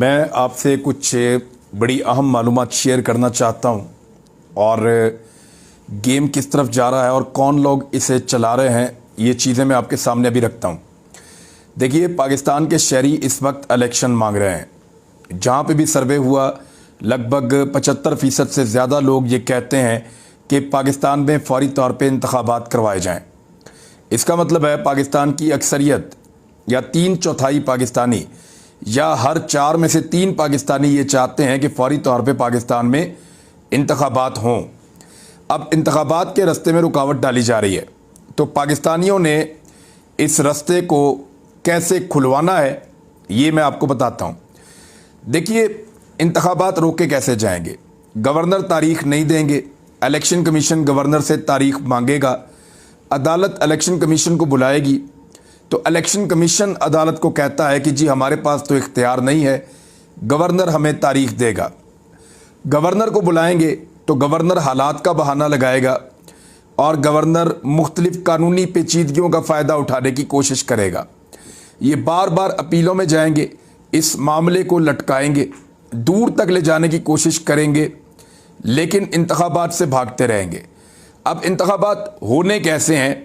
मैं आपसे कुछ बड़ी अहम मालूमात शेयर करना चाहता हूँ और गेम किस तरफ जा रहा है और कौन लोग इसे चला रहे हैं, ये चीज़ें मैं आपके सामने अभी रखता हूँ। देखिए, पाकिस्तान के शहरी इस वक्त इलेक्शन मांग रहे हैं। जहाँ पे भी सर्वे हुआ, लगभग 75% से ज़्यादा लोग ये कहते हैं कि पाकिस्तान में फौरी तौर पे इंतखाबात करवाए जाएं। इसका मतलब है पाकिस्तान की अक्सरियत या 3/4 पाकिस्तानी या हर 4 में से 3 पाकिस्तानी ये चाहते हैं कि फौरी तौर पे पाकिस्तान में इंतखाबात हों। अब इंतखाबात के रास्ते में रुकावट डाली जा रही है, तो पाकिस्तानियों ने इस रास्ते को कैसे खुलवाना है ये मैं आपको बताता हूँ। देखिए, इंतखाबात रोके कैसे जाएंगे? गवर्नर तारीख नहीं देंगे, इलेक्शन कमीशन गवर्नर से तारीख मांगेगा, अदालत इलेक्शन कमीशन को बुलाएगी, तो इलेक्शन कमीशन अदालत को कहता है कि जी हमारे पास तो इख्तियार नहीं है, गवर्नर हमें तारीख देगा। गवर्नर को बुलाएंगे तो गवर्नर हालात का बहाना लगाएगा और गवर्नर मुख्तलिफ कानूनी पेचीदगियों का फ़ायदा उठाने की कोशिश करेगा। ये बार बार अपीलों में जाएंगे, इस मामले को लटकाएंगे, दूर तक ले जाने की कोशिश करेंगे, लेकिन इंतखाबात से भागते रहेंगे। अब इंतखाबात होने कैसे हैं?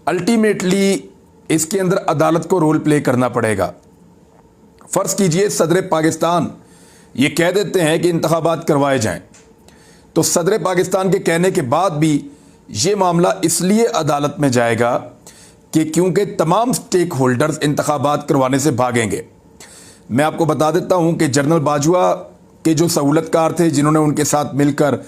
अल्टीमेटली इसके अंदर अदालत को रोल प्ले करना पड़ेगा। फ़र्ज़ कीजिए सदर पाकिस्तान ये कह देते हैं कि इंतखाबात करवाए जाएं, तो सदर पाकिस्तान के कहने के बाद भी ये मामला इसलिए अदालत में जाएगा कि क्योंकि तमाम स्टेक होल्डर्स इंतखाबात करवाने से भागेंगे। मैं आपको बता देता हूं कि जनरल बाजवा के जो सहूलतकार थे, जिन्होंने उनके साथ मिलकर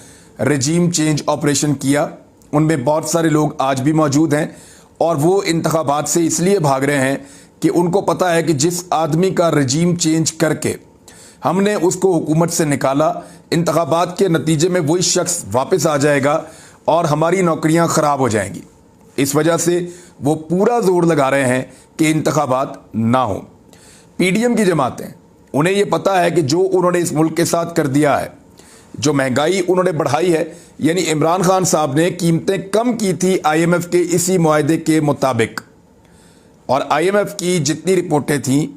रजीम चेंज ऑपरेशन किया, उनमें बहुत सारे लोग आज भी मौजूद हैं और वो इंतखाबात से इसलिए भाग रहे हैं कि उनको पता है कि जिस आदमी का रजीम चेंज करके हमने उसको हुकूमत से निकाला, इंतखाबात के नतीजे में वही शख्स वापस आ जाएगा और हमारी नौकरियां ख़राब हो जाएंगी। इस वजह से वो पूरा जोर लगा रहे हैं कि इंतखाबात ना हो। पीडीएम की जमातें, उन्हें ये पता है कि जो उन्होंने इस मुल्क के साथ कर दिया है, जो महंगाई उन्होंने बढ़ाई है, यानी इमरान खान साहब ने कीमतें कम की थी आईएमएफ के इसी मुआहदे के मुताबिक, और आईएमएफ की जितनी रिपोर्टें थीं,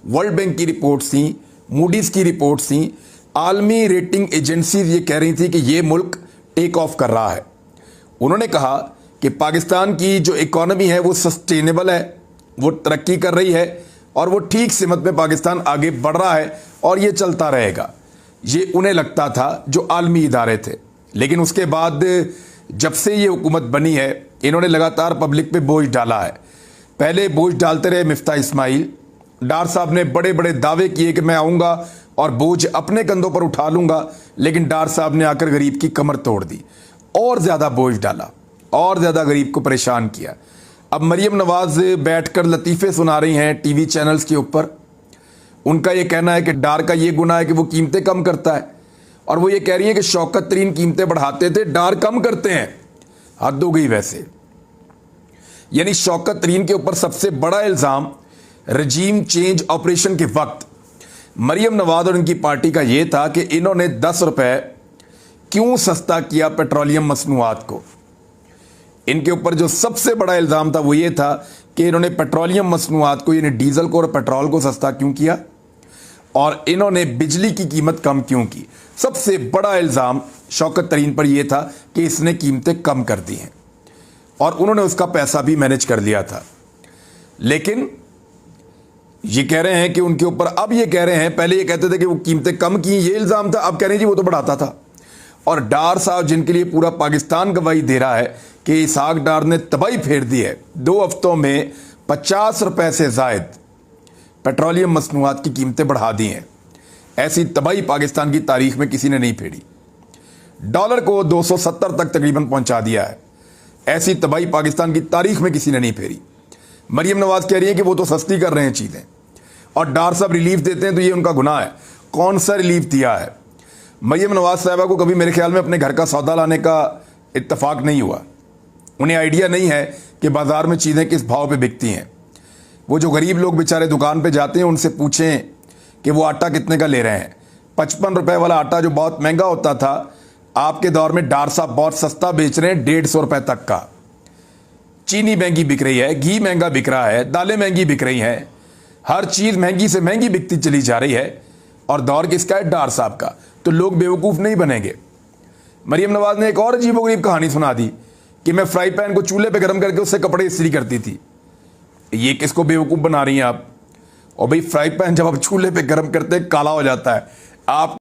वर्ल्ड बैंक की रिपोर्ट्स थीं, मूडीज़ की रिपोर्ट्स थीं, आलमी रेटिंग एजेंसीज ये कह रही थी कि ये मुल्क टेक ऑफ कर रहा है। उन्होंने कहा कि पाकिस्तान की जो इकॉनमी है वो सस्टेनेबल है, वो तरक्की कर रही है और वो ठीक सिमत में पाकिस्तान आगे बढ़ रहा है और ये चलता रहेगा। ये उन्हें लगता था जो आलमी इदारे थे। लेकिन उसके बाद जब से ये हुकूमत बनी है, इन्होंने लगातार पब्लिक पे बोझ डाला है। पहले बोझ डालते रहे मिफ्ता इस्माइल डार साहब ने, बड़े बड़े दावे किए कि मैं आऊँगा और बोझ अपने कंधों पर उठा लूँगा, लेकिन डार साहब ने आकर गरीब की कमर तोड़ दी और ज़्यादा बोझ डाला और ज़्यादा गरीब को परेशान किया। अब मरियम नवाज़ बैठकर लतीफ़े सुना रही हैं टीवी चैनल्स के ऊपर। उनका ये कहना है कि डार का ये गुनाह है कि वो कीमतें कम करता है, और वो ये कह रही है कि शौकत तरीन कीमतें बढ़ाते थे, डार कम करते हैं। हद हो गई वैसे। यानी शौकत तरीन के ऊपर सबसे बड़ा इल्ज़ाम रजीम चेंज ऑपरेशन के वक्त मरियम नवाज और इनकी पार्टी का ये था कि इन्होंने 10 रुपए क्यों सस्ता किया पेट्रोलियम मसनूआत को। इनके ऊपर जो सबसे बड़ा इल्ज़ाम था वो ये था कि इन्होंने पेट्रोलियम मसनूआत को, यानी डीजल को और पेट्रोल को सस्ता क्यों किया, और इन्होंने बिजली की कीमत कम क्यों की। सबसे बड़ा इल्ज़ाम शौकत तरीन पर यह था कि इसने कीमतें कम कर दी हैं और उन्होंने उसका पैसा भी मैनेज कर लिया था। लेकिन ये कह रहे हैं कि उनके ऊपर, अब ये कह रहे हैं, पहले ये कहते थे कि वो कीमतें कम की, ये इल्ज़ाम था, अब कह रहे हैं जी वो तो बढ़ाता था। और डार साहब, जिनके लिए पूरा पाकिस्तान गवाही दे रहा है कि इसहाक डार ने तबाही फेर दी है, 2 हफ्तों में 50 रुपए से ज़ायद पेट्रोलियम मसनूआत की कीमतें बढ़ा दी हैं। ऐसी तबाही पाकिस्तान की तारीख में किसी ने नहीं फेरी। डॉलर को 270 तक तकरीबन पहुंचा दिया है। ऐसी तबाही पाकिस्तान की तारीख में किसी ने नहीं फेरी। मरियम नवाज कह रही है कि वो तो सस्ती कर रहे हैं चीज़ें, और डार साहब रिलीफ देते हैं तो ये उनका गुनाह है। कौन सा रिलीफ दिया है? मरियम नवाज साहबा को कभी मेरे ख्याल में अपने घर का सौदा लाने का इत्तफाक नहीं हुआ। उन्हें आइडिया नहीं है कि बाज़ार में चीज़ें किस भाव पे बिकती हैं। वो जो गरीब लोग बेचारे दुकान पे जाते हैं, उनसे पूछें कि वो आटा कितने का ले रहे हैं। 55 रुपए वाला आटा जो बहुत महंगा होता था, आपके दौर में डार साहब बहुत सस्ता बेच रहे हैं, 150 रुपए तक का। चीनी महंगी बिक रही है, घी महंगा बिक रहा है, दालें महंगी बिक रही हैं, हर चीज़ महंगी से महंगी बिकती चली जा रही है। और दौर किसका है? डार साहब का। तो लोग बेवकूफ़ नहीं बनेंगे। मरियम नवाज ने एक और अजीबोगरीब कहानी सुना दी कि मैं फ्राई पैन को चूल्हे पे गर्म करके उससे कपड़े इस्त्री करती थी। ये किसको बेवकूफ़ बना रही हैं आप? और भाई फ्राई पैन जब आप चूल्हे पे गर्म करते काला हो जाता है। आप